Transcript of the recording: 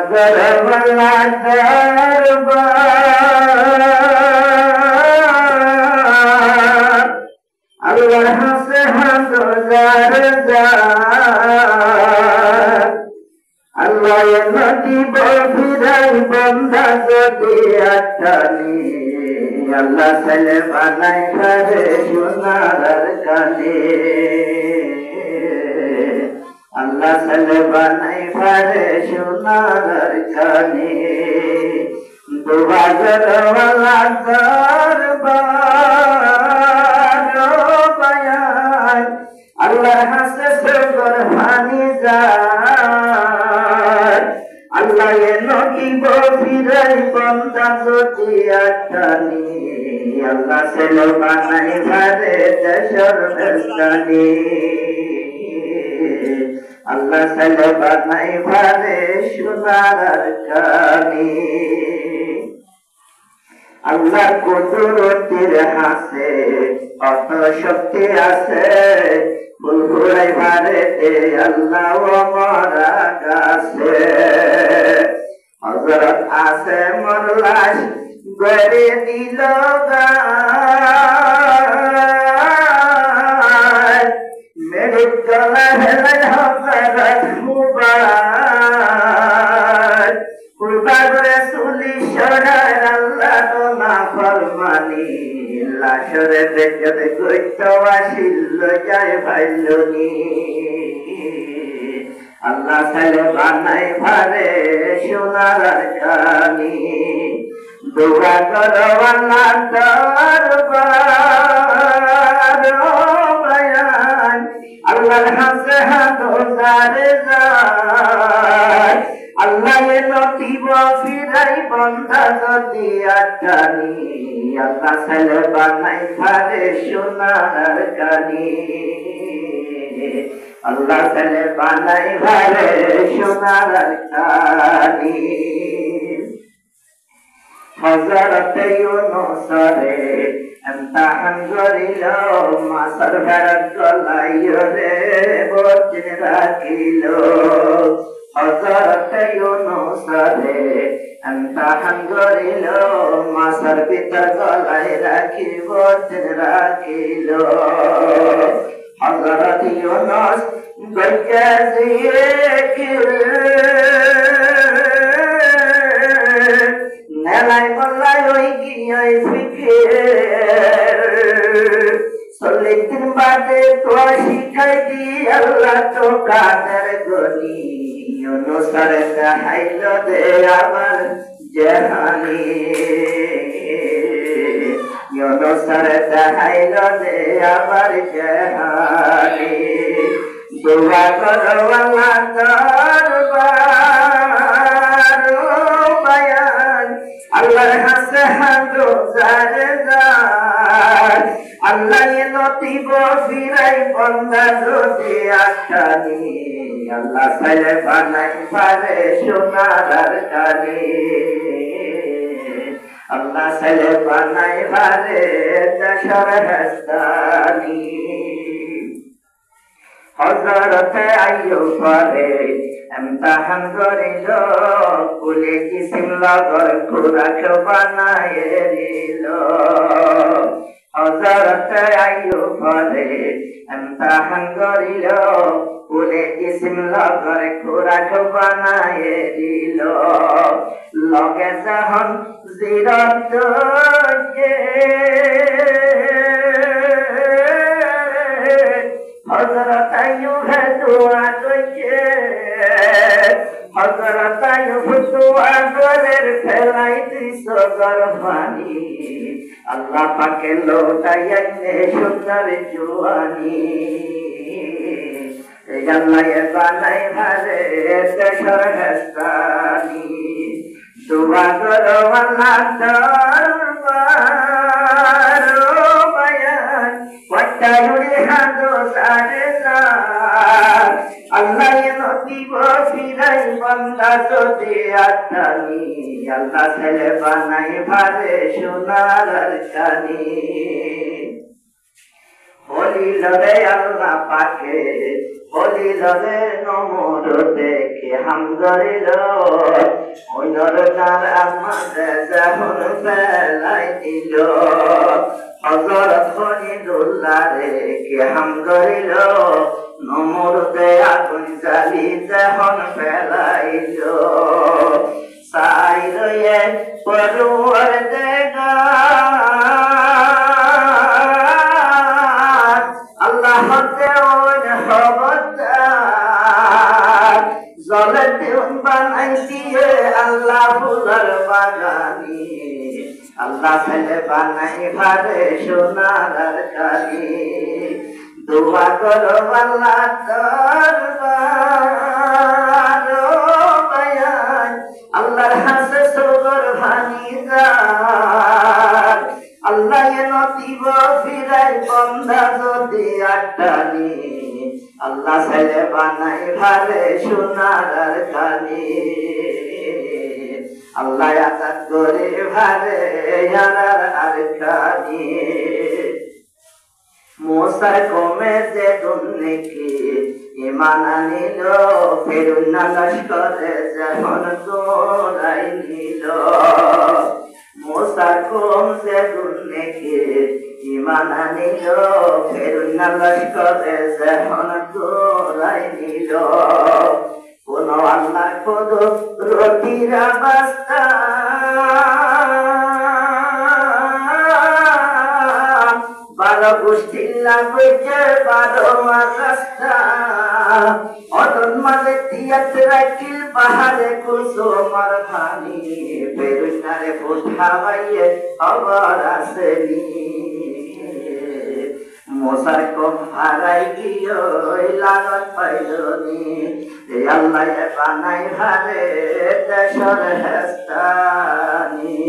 করবলা দরবার আল্লাহর হাসে হাজার আল্লাহ নদী বফিরাই বন্ধা যদি আটানি আল্লাহ ছেলে বানাই করে সোনার কানে আল্লাহ ছেলে বানাই করে সোনার কানে দুবাজরওয়ালা দরবার বায়ান আল্লাহর হাসে সগর হানি যায় আল্লাহ নদী বফিরাই বন্ধা যদি আটানি আল্লাহ ছেলে বানাই করে দেশর দেশানি আল্লাহ ছেলে বানাই করে সোনার কানে আল্লাহ কুদরতের হাসে অত শক্তি আছে ফুলফুলাই ভারেতে আল্লাহ মরা গাছে হযরত আছে মোর লাশ গড়ে দিল মেরে গলা হেলাই হযরত মুবারক কুরবান রাসূলি শরণ আল্লাহ তো না ফরমানি লাশরে বেজত কইতো আসিল যায় ভাইলনি আল্লাহ ছেলে বানাই ভারে সোনার কানি দোয়া করো আল্লাহ দরবার বায়ান আল্লাহর হাসে হাত জারে যায় আল্লাহ নদী বফিরাই বন্ধা যদি আটানি আল্লাহ ছেলে বানাই ভারে সোনার কানি আল্লাহ ছেলে বানাই ভারে সোনার কানি হযরত ইউনূস রে ইমতিহান করিল মাছের ভেড়ার গলায় রে বর্জন রাখিল হযরত ইউনূস রে ইমতিহান করিল মাছের ভিতর গলায় রাখি বর্জন রাখিল হযরত ইউনূস গজাজিয়ে নেলাই বল্লাই ওই গিয়ে ফিকের 40 দিন বাদে তো শিখাই দি আল্লাহ তো কাদের গনি ইউনূসের দেখাইল দে আমার জাহানি ইউনূসের দেখাইল দে আমার জাহানি দোয়া করো আল্লাহ দরবার বায়ান আল্লাহর হাসে হাত জারে যায় আল্লাহ নদী বফিরাই বন্ধা যদি আটানি আল্লাহ ছেলে বানাই পারে সোনার কানে আল্লাহ ছেলে বানাই পারে দেশর হেস্তানি হযরত আইয়ুব রে ইমতিহান করিল কুলে কিসিম লগর খুরাক বানায়ে দিল হযরত আইয়ুব রে ইমতিহান করিল কুলে কিসিম লগর খুরাক বানায়ে দিল লগে যখন জিরত হযরত আইয়ুব দোয়া কইছে হযরত আইয়ুব দোয়া করে ফেলাই দিছ গরফানি আল্লাহ পাকে লোটাইয়াছে সুন্দর জওয়ানি এই আল্লাহ বানাই ভারে দেশর হেস্তানি দোয়া করো আল্লাহ দরবার বায়ান ওয়াটায়ুরি হাদো সারে আল্লাহ নদী বফিরাই বন্ধা যদি আটানি আল্লাহ ছেলে বানাই ভারে সোনার কানি বলিল রে আল্লাহ পাকে, বলিল রে নমর দেখে হাম ধরিল, ওই নরনার আমাদের যেমন ফেলাই দিল। হযরত খলিলুল্লাহ রে কে হাম ধরিল, নমরুদে আগুন জ্বালি যেমন ফেলাইল। সাই রয়ে পরওয়ারদিগার, আল্লাহ দেওয়ান খবরদার, জলে দেউন বানাই দিয়ে আল্লাহ ফুলের বাগানি, আল্লাহ ছেলে বানাই ভারে সোনার কালি। দোয়া করো আল্লাহ দরবার, ও বায়ান আল্লাহর হাসে সবর ভানি যার, আল্লাহ এ নতিব ফিরাই বন্ধা যদি আটানি, আল্লাহ ছেলে বানাই ভারে সোনার কালি। আল্লাহ আজাদ করে ভারে আর কালি। মুসার কমে যে দুর্নীতি ইমান আনিল, ফেরুন লস্করে যেমন দৌড়াই নিল। মুসার কম যে দুর্নীতি ইমান আনিল, ফেরুন লস্করে যেমন দৌড়াই নিল। কোন আল্লাহ কদ রতিরা বাস্তা, বারো গোষ্ঠীর লাগছে বারো রাস্তা, অদন মাঝে তিয়াত রাখিল পাহাড়ে কুসুমার ভানি, বেরুনারে ফুটাবাইয়ে খবর আসেনি। মশার কম হারাই গিয়ে লাগত পাইলনি, আল্লাহ বানাই ভারে দেশর হেস্তানি।